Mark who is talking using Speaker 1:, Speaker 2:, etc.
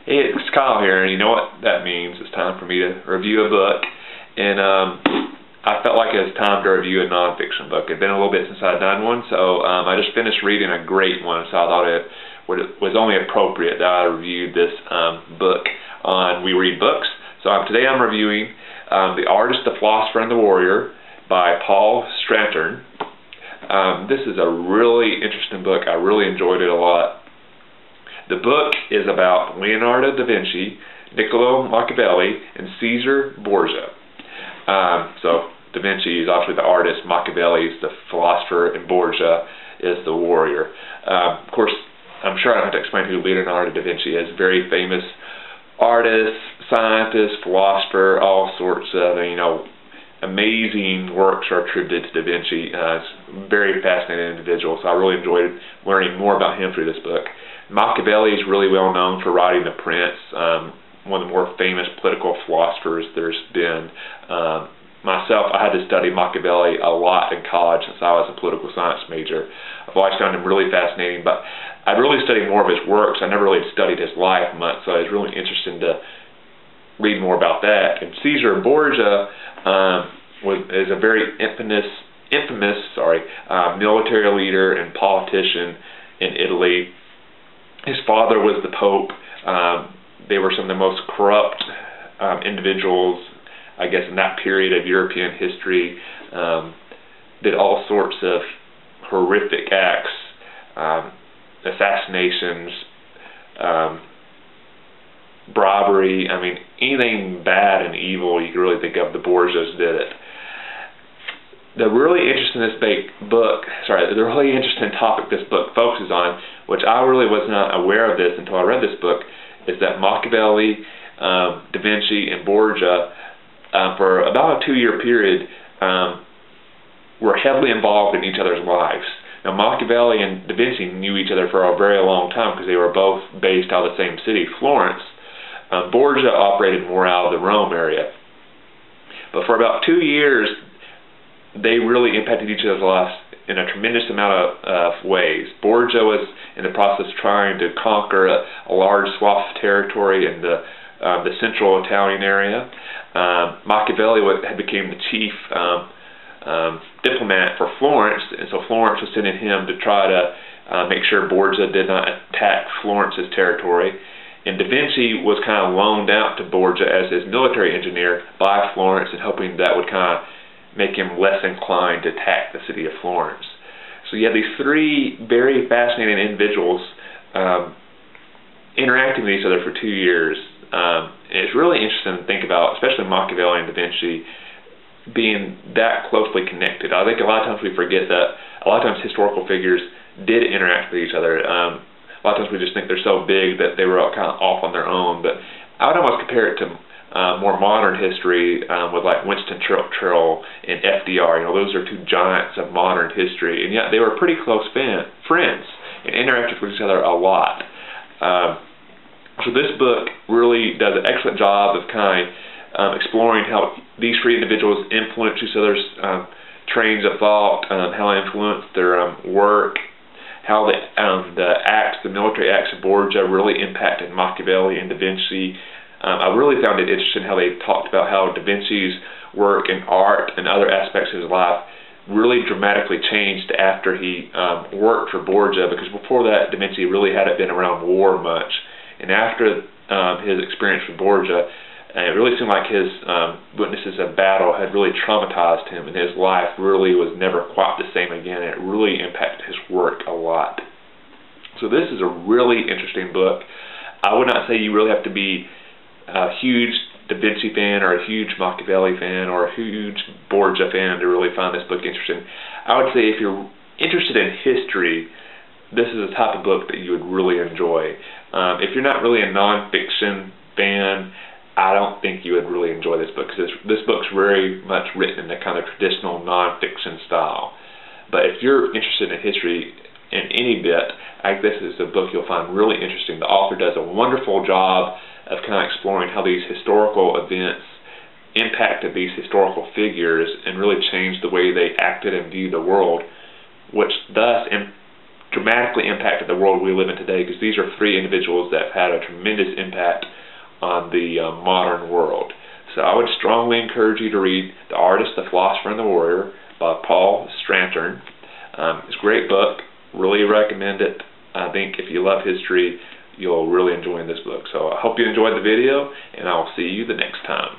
Speaker 1: Hey, it's Kyle here, and you know what that means. It's time for me to review a book, and I felt like it was time to review a nonfiction book. It had been a little bit since I'd done one, so I just finished reading a great one, so I thought it was only appropriate that I reviewed this book on We Read Books. So today I'm reviewing The Artist, the Philosopher, and the Warrior by Paul Strathern. This is a really interesting book. I really enjoyed it a lot. The book is about Leonardo da Vinci, Niccolo Machiavelli, and Caesar Borgia. So da Vinci is obviously the artist, Machiavelli is the philosopher, and Borgia is the warrior. Of course, I'm sure I don't have to explain who Leonardo da Vinci is. Very famous artist, scientist, philosopher, all sorts of, amazing works are attributed to da Vinci. It's a very fascinating individual, so I really enjoyed learning more about him through this book. Machiavelli is really well known for writing The Prince, one of the more famous political philosophers there's been. Myself, I had to study Machiavelli a lot in college since I was a political science major. I've always found him really fascinating, but I'd really studied more of his works. I never really studied his life much, so it was really interesting to read more about that. And Caesar Borgia is a very infamous military leader and politician in Italy. His father was the Pope. They were some of the most corrupt individuals, I guess, in that period of European history. Did all sorts of horrific acts, assassinations, bribery. I mean, anything bad and evil you could really think of, the Borgias did it. The really interesting the really interesting topic this book focuses on, which I really was not aware of this until I read this book, is that Machiavelli, da Vinci, and Borgia, for about a 2-year period, were heavily involved in each other's lives. Now, Machiavelli and da Vinci knew each other for a very long time because they were both based out of the same city, Florence. Borgia operated more out of the Rome area. But for about 2 years, they really impacted each other's lives in a tremendous amount of ways. Borgia was in the process of trying to conquer a large swath of territory in the central Italian area. Machiavelli had become the chief diplomat for Florence, and so Florence was sending him to try to make sure Borgia did not attack Florence's territory. And da Vinci was kind of loaned out to Borgia as his military engineer by Florence, and hoping that would kind of make him less inclined to attack the city of Florence. So you have these three very fascinating individuals interacting with each other for 2 years. And it's really interesting to think about, especially Machiavelli and da Vinci being that closely connected. I think a lot of times we forget that a lot of times historical figures did interact with each other. A lot of times we just think they're so big that they were all kind of off on their own. But I would almost compare it to more modern history with like Winston Churchill and FDR. Those are two giants of modern history, and yet they were pretty close friends and interacted with each other a lot. So this book really does an excellent job of kind of exploring how these three individuals influence each other's trains of thought, how they influence their work, how the military acts of Borgia really impacted Machiavelli and da Vinci. I really found it interesting how they talked about how da Vinci's work and art and other aspects of his life really dramatically changed after he worked for Borgia, because before that, da Vinci really hadn't been around war much. And after his experience with Borgia, it really seemed like his witnesses of battle had really traumatized him, and his life really was never quite the same again, and it really impacted his work a lot. So this is a really interesting book. I would not say you really have to be a huge da Vinci fan or a huge Machiavelli fan or a huge Borgia fan to really find this book interesting. I would say if you're interested in history, this is the type of book that you would really enjoy. If you're not really a nonfiction fan, I don't think you would really enjoy this book, because this book's very much written in the kind of traditional nonfiction style. But if you're interested in history in any bit, I think this is a book you'll find really interesting. The author does a wonderful job of kind of exploring how these historical events impacted these historical figures and really changed the way they acted and viewed the world, which thus dramatically impacted the world we live in today, because these are three individuals that have had a tremendous impact on the modern world. So I would strongly encourage you to read The Artist, the Philosopher, and the Warrior by Paul Strathern. It's a great book. Really recommend it. I think if you love history, you'll really enjoy this book. So I hope you enjoyed the video, and I'll see you the next time.